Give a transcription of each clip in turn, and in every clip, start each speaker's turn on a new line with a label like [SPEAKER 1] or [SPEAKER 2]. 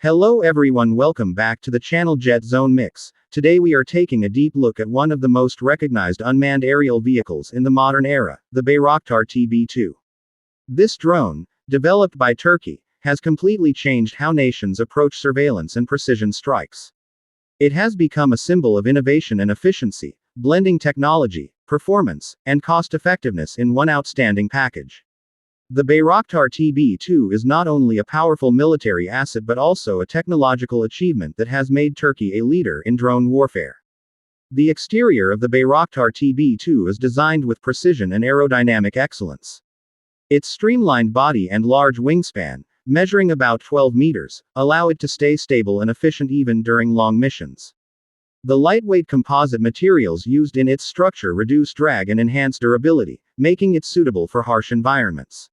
[SPEAKER 1] Hello everyone, welcome back to the channel Jet Zone Mix. Today we are taking a deep look at one of the most recognized unmanned aerial vehicles in the modern era, the Bayraktar TB2. This drone, developed by Turkey, has completely changed how nations approach surveillance and precision strikes. It has become a symbol of innovation and efficiency, blending technology, performance, and cost-effectiveness in one outstanding package. The Bayraktar TB2 is not only a powerful military asset but also a technological achievement that has made Turkey a leader in drone warfare. The exterior of the Bayraktar TB2 is designed with precision and aerodynamic excellence. Its streamlined body and large wingspan, measuring about 12 meters, allow it to stay stable and efficient even during long missions. The lightweight composite materials used in its structure reduce drag and enhance durability, making it suitable for harsh environments.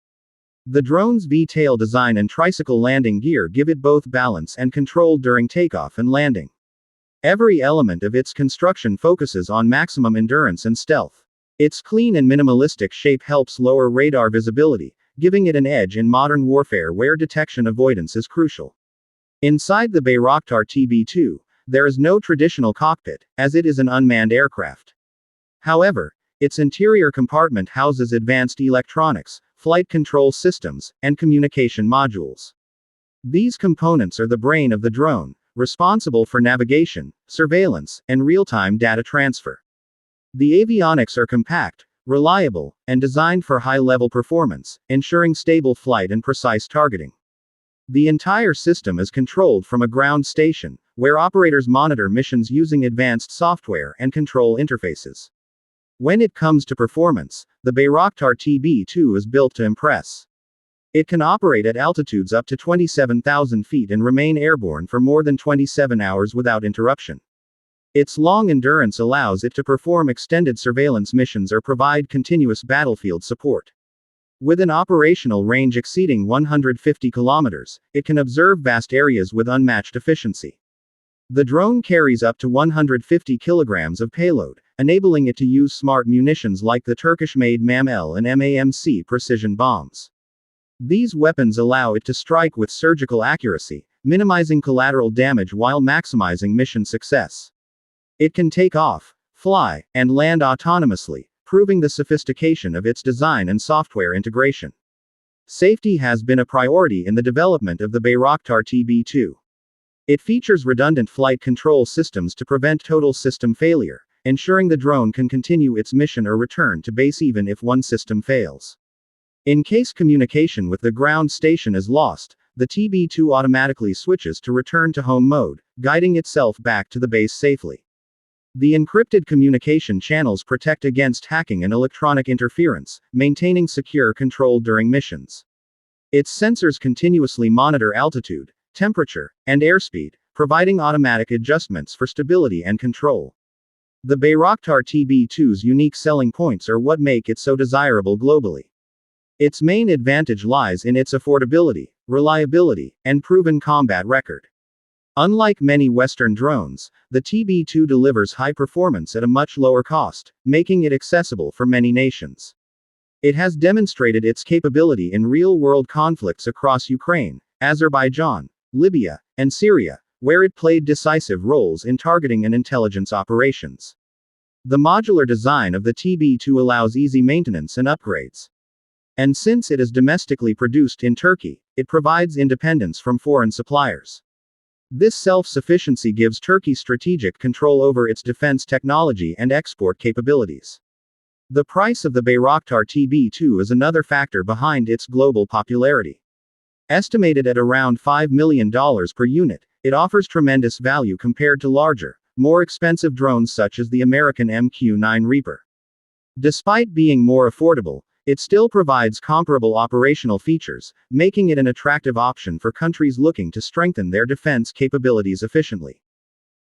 [SPEAKER 1] The drone's V-tail design and tricycle landing gear give it both balance and control during takeoff and landing. Every element of its construction focuses on maximum endurance and stealth. Its clean and minimalistic shape helps lower radar visibility, giving it an edge in modern warfare where detection avoidance is crucial. Inside the Bayraktar TB2, there is no traditional cockpit, as it is an unmanned aircraft. However, its interior compartment houses advanced electronics, flight control systems, and communication modules. These components are the brain of the drone, responsible for navigation, surveillance, and real-time data transfer. The avionics are compact, reliable, and designed for high-level performance, ensuring stable flight and precise targeting. The entire system is controlled from a ground station, where operators monitor missions using advanced software and control interfaces. When it comes to performance, the Bayraktar TB2 is built to impress. It can operate at altitudes up to 27,000 feet and remain airborne for more than 27 hours without interruption. Its long endurance allows it to perform extended surveillance missions or provide continuous battlefield support. With an operational range exceeding 150 kilometers, it can observe vast areas with unmatched efficiency. The drone carries up to 150 kilograms of payload, enabling it to use smart munitions like the Turkish-made MAM-L and MAMC precision bombs. These weapons allow it to strike with surgical accuracy, minimizing collateral damage while maximizing mission success. It can take off, fly, and land autonomously, proving the sophistication of its design and software integration. Safety has been a priority in the development of the Bayraktar TB2. It features redundant flight control systems to prevent total system failure, ensuring the drone can continue its mission or return to base even if one system fails. In case communication with the ground station is lost, the TB2 automatically switches to return to home mode, guiding itself back to the base safely. The encrypted communication channels protect against hacking and electronic interference, maintaining secure control during missions. Its sensors continuously monitor altitude, temperature, and airspeed, providing automatic adjustments for stability and control. The Bayraktar TB2's unique selling points are what make it so desirable globally. Its main advantage lies in its affordability, reliability, and proven combat record. Unlike many Western drones, the TB2 delivers high performance at a much lower cost, making it accessible for many nations. It has demonstrated its capability in real-world conflicts across Ukraine, Azerbaijan, Libya, and Syria, where it played decisive roles in targeting and intelligence operations. The modular design of the TB2 allows easy maintenance and upgrades. And since it is domestically produced in Turkey, it provides independence from foreign suppliers. This self-sufficiency gives Turkey strategic control over its defense technology and export capabilities. The price of the Bayraktar TB2 is another factor behind its global popularity. Estimated at around $5 million per unit, it offers tremendous value compared to larger, more expensive drones such as the American MQ-9 Reaper. Despite being more affordable, it still provides comparable operational features, making it an attractive option for countries looking to strengthen their defense capabilities efficiently.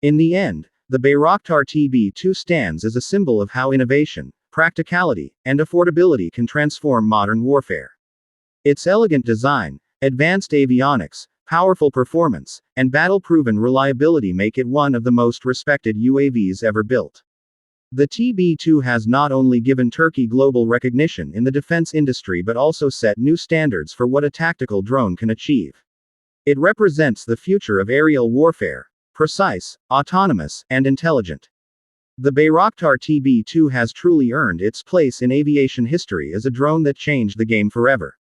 [SPEAKER 1] In the end, the Bayraktar TB2 stands as a symbol of how innovation, practicality, and affordability can transform modern warfare. Its elegant design, advanced avionics, powerful performance, and battle-proven reliability make it one of the most respected UAVs ever built. The TB2 has not only given Turkey global recognition in the defense industry but also set new standards for what a tactical drone can achieve. It represents the future of aerial warfare: precise, autonomous, and intelligent. The Bayraktar TB2 has truly earned its place in aviation history as a drone that changed the game forever.